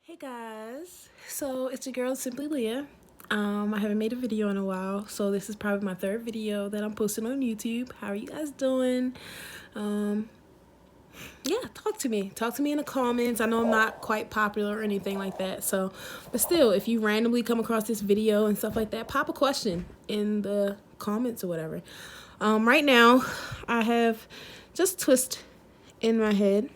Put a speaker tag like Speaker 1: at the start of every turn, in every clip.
Speaker 1: Hey guys, so it's your girl Simply Leah. I haven't made a video in a while, so this is probably my third video that I'm posting on YouTube. How are you guys doing? Um, yeah, talk to me. Talk to me in the comments. I know I'm not quite popular or anything like that, so but still, if you randomly come across this video and stuff like that, pop a question in the comments or whatever. Right now, I have just twist in my head.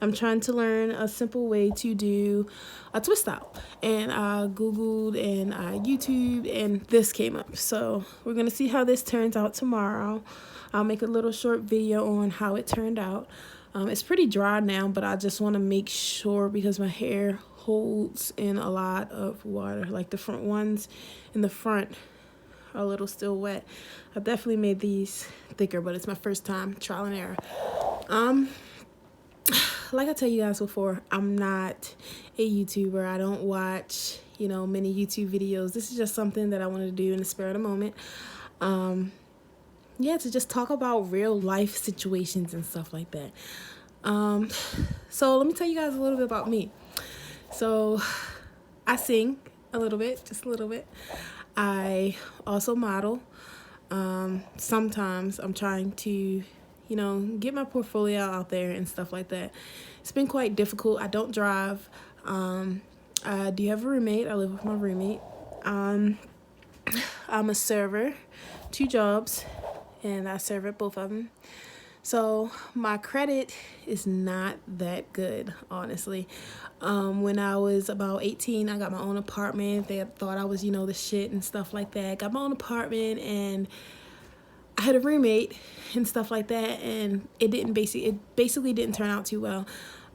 Speaker 1: I'm trying to learn a simple way to do a twist out. And I Googled and I YouTube and this came up. So we're going to see how this turns out tomorrow. I'll make a little short video on how it turned out. It's pretty dry now, but I just want to make sure because my hair holds in a lot of water. Like the front ones in the front are a little still wet. I've definitely made these thicker, but it's my first time, trial and error. Like I tell you guys before, I'm not a YouTuber. I don't watch, many YouTube videos. This is just something that I wanted to do in the spare of the moment. Yeah, to just talk about real life situations and stuff like that. So let me tell you guys a little bit about me. So I sing a little bit, just a little bit. I also model. Sometimes I'm trying to get my portfolio out there and stuff like that. It's been quite difficult. I don't drive. I do have a roommate. I live with my roommate. I'm a server, 2 jobs, and I serve at both of them. So my credit is not that good, honestly. When I was about 18, I got my own apartment. They thought I was, the shit and stuff like that. Got my own apartment and I had a roommate and stuff like that, and it basically didn't turn out too well.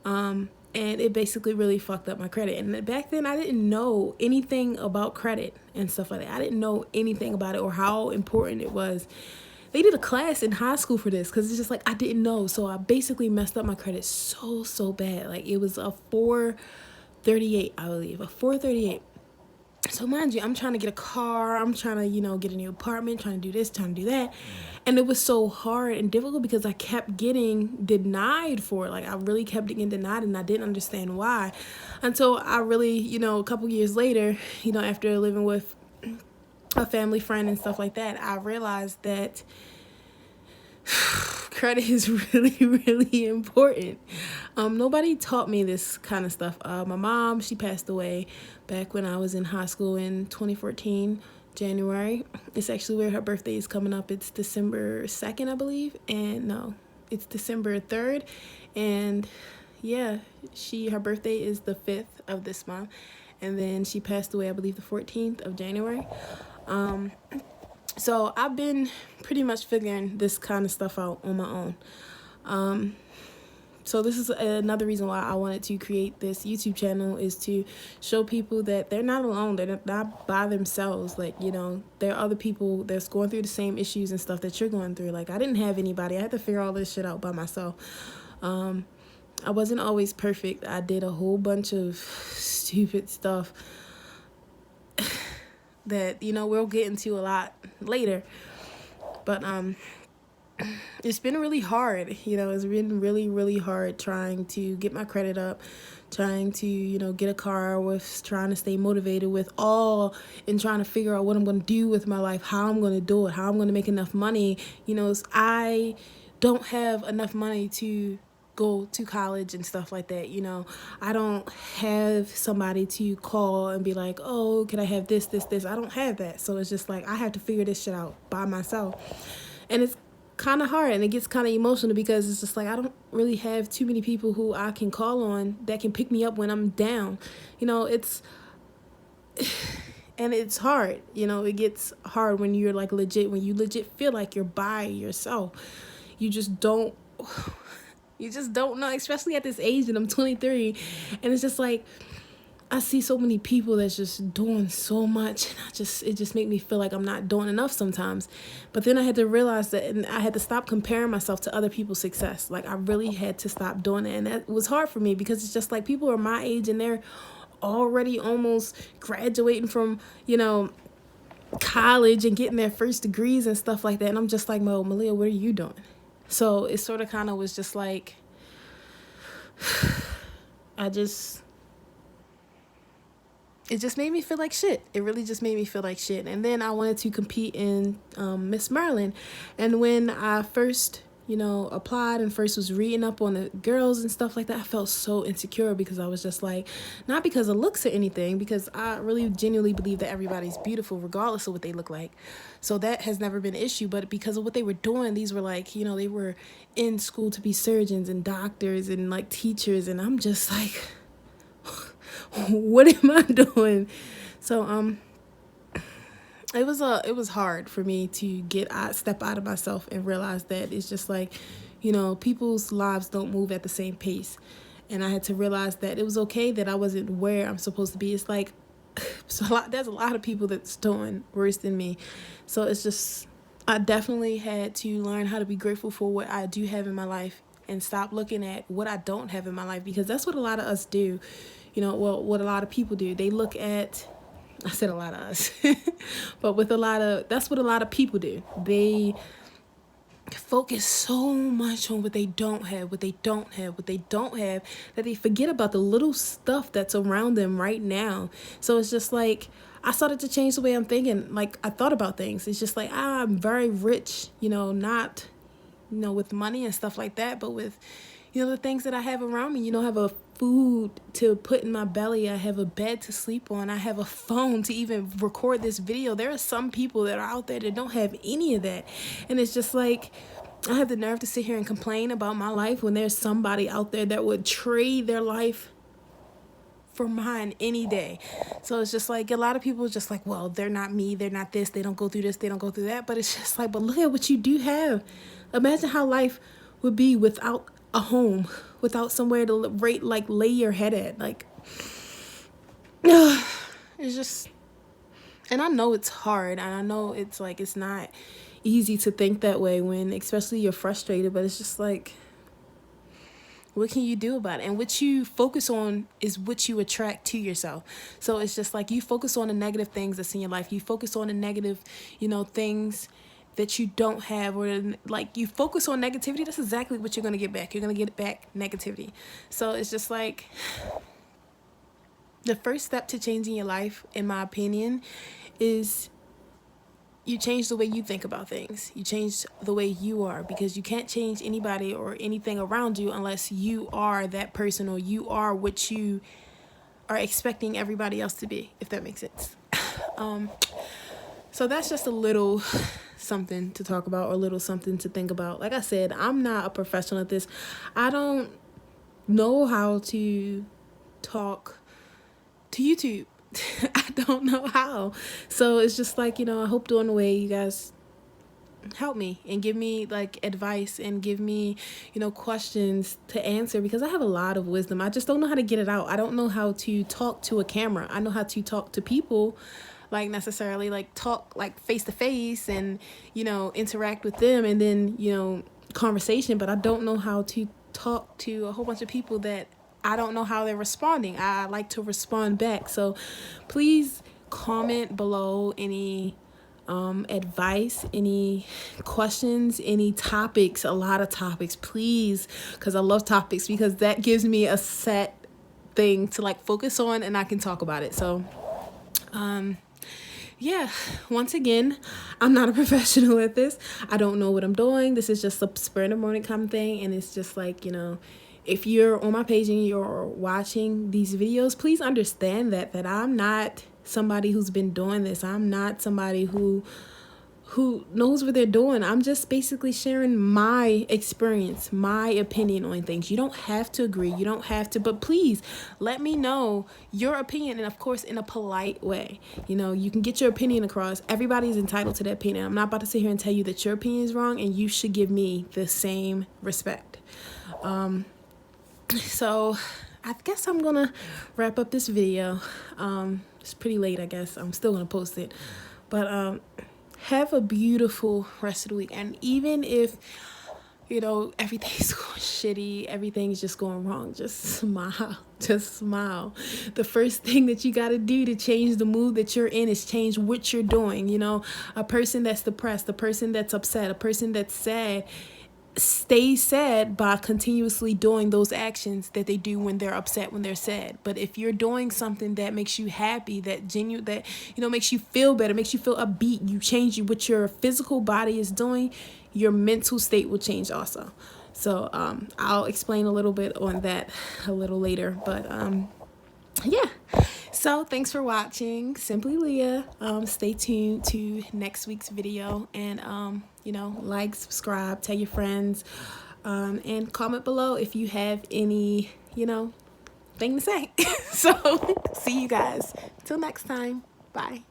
Speaker 1: And it basically really fucked up my credit. And back then I didn't know anything about credit and stuff like that. I didn't know anything about it or how important it was. They did a class in high school for this because it's just like I didn't know. So I basically messed up my credit so bad. Like it was a 438, I believe, a 438. So mind you, I'm trying to get a car, I'm trying to, get a new apartment, trying to do this, trying to do that. And it was so hard and difficult because I kept getting denied for it. Like I really kept getting denied and I didn't understand why. Until I really, a couple years later, after living with a family friend and stuff like that, I realized that credit is really important. Nobody taught me this kind of stuff. My mom, she passed away back when I was in high school in 2014 January. It's actually where her birthday is coming up. It's December 2nd, I believe, and no, it's December 3rd. And yeah, her birthday is the 5th of this month, and then she passed away, I believe, the 14th of January. So I've been pretty much figuring this kind of stuff out on my own. So this is another reason why I wanted to create this YouTube channel, is to show people that they're not alone. They're not by themselves. Like, there are other people that's going through the same issues and stuff that you're going through. Like, I didn't have anybody. I had to figure all this shit out by myself. I wasn't always perfect. I did a whole bunch of stupid stuff that, we'll get into a lot later. But it's been really hard. It's been really hard trying to get my credit up, trying to, get a car, with trying to stay motivated with all, and trying to figure out what I'm going to do with my life, how I'm going to do it, how I'm going to make enough money. I don't have enough money to go to college and stuff like that. I don't have somebody to call and be like, oh, can I have this. I don't have that. So it's just like I have to figure this shit out by myself. And it's kind of hard, and it gets kind of emotional because it's just like I don't really have too many people who I can call on that can pick me up when I'm down. It's and it's hard. It gets hard when you're like when you legit feel like you're by yourself. You just don't know, especially at this age, and I'm 23, and it's just like I see so many people that's just doing so much, and it just make me feel like I'm not doing enough sometimes. But then I had to realize that, and I had to stop comparing myself to other people's success. Like I really had to stop doing it, and that was hard for me because it's just like people are my age and they're already almost graduating from, college and getting their first degrees and stuff like that. And I'm just like, Malia, what are you doing? So it sort of kind of was just like, I just it just made me feel like shit. It really just made me feel like shit. And then I wanted to compete in Miss Maryland. And when I first, applied and first was reading up on the girls and stuff like that, I felt so insecure because I was just like, not because of looks or anything, because I really genuinely believe that everybody's beautiful regardless of what they look like. So that has never been an issue. But because of what they were doing, these were like, they were in school to be surgeons and doctors and like teachers. And I'm just like, what am I doing? So it was hard for me to step out of myself and realize that it's just like, people's lives don't move at the same pace. And I had to realize that it was okay that I wasn't where I'm supposed to be. It's like, there's a lot of people that's doing worse than me. So it's just, I definitely had to learn how to be grateful for what I do have in my life and stop looking at what I don't have in my life, because that's what a lot of us do. What a lot of people do. They look at, I said a lot of us, but that's what a lot of people do. They focus so much on what they don't have, that they forget about the little stuff that's around them right now. So it's just like, I started to change the way I'm thinking. Like, I thought about things. It's just like, I'm very rich, not, with money and stuff like that, but with, the things that I have around me. I have a food to put in my belly. I have a bed to sleep on. I have a phone to even record this video. There are some people that are out there that don't have any of that. And it's just like, I have the nerve to sit here and complain about my life when there's somebody out there that would trade their life for mine any day. So it's just like, a lot of people are just like, well, they're not me, they're not this, they don't go through this, they don't go through that. But it's just like, but look at what you do have. Imagine how life would be without a home, without somewhere to lay your head at. Like, it's just, and I know it's hard, and I know it's like, it's not easy to think that way when, especially, you're frustrated, but it's just like, what can you do about it? And what you focus on is what you attract to yourself. So it's just like, you focus on the negative things that's in your life. You focus on the negative, things that you don't have, or like, you focus on negativity, that's exactly what you're going to get back. You're going to get back negativity. So it's just like, the first step to changing your life, in my opinion, is you change the way you think about things. You change the way you are, because you can't change anybody or anything around you unless you are that person, or you are what you are expecting everybody else to be, if that makes sense. So that's just a little something to talk about, or a little something to think about. Like I said, I'm not a professional at this. I don't know how to talk to YouTube. I don't know how. So it's just like, I hope along the way you guys help me and give me like advice and give me, questions to answer, because I have a lot of wisdom. I just don't know how to get it out. I don't know how to talk to a camera. I know how to talk to people, like necessarily like talk like face to face and, interact with them, and then, conversation, but I don't know how to talk to a whole bunch of people that I don't know how they're responding. I like to respond back. So please comment below any advice, any questions, any topics, a lot of topics, please, because I love topics, because that gives me a set thing to like focus on, and I can talk about it. So yeah, once again, I'm not a professional at this. I don't know what I'm doing. This is just a spur of the moment kind of thing, and it's just like, if you're on my page and you're watching these videos, please understand that I'm not somebody who's been doing this. I'm not somebody who knows what they're doing. I'm just basically sharing my experience, my opinion on things. You don't have to agree. You don't have to, but please let me know your opinion, and of course, in a polite way. You can get your opinion across. Everybody's entitled to their opinion. I'm not about to sit here and tell you that your opinion is wrong, and you should give me the same respect. So I guess I'm gonna wrap up this video. It's pretty late, I guess. I'm still gonna post it, but have a beautiful rest of the week. And even if everything's going shitty, everything's just going wrong, just smile. The first thing that you got to do to change the mood that you're in is change what you're doing. A person that's depressed, a person that's upset, a person that's sad, stay sad by continuously doing those actions that they do when they're upset, when they're sad. But if you're doing something that makes you happy, that makes you feel better, makes you feel upbeat, you change what your physical body is doing, your mental state will change also. So I'll explain a little bit on that a little later. But yeah. So thanks for watching Simply Leah. Stay tuned to next week's video, and like, subscribe, tell your friends, and comment below if you have any thing to say. So see you guys till next time. Bye.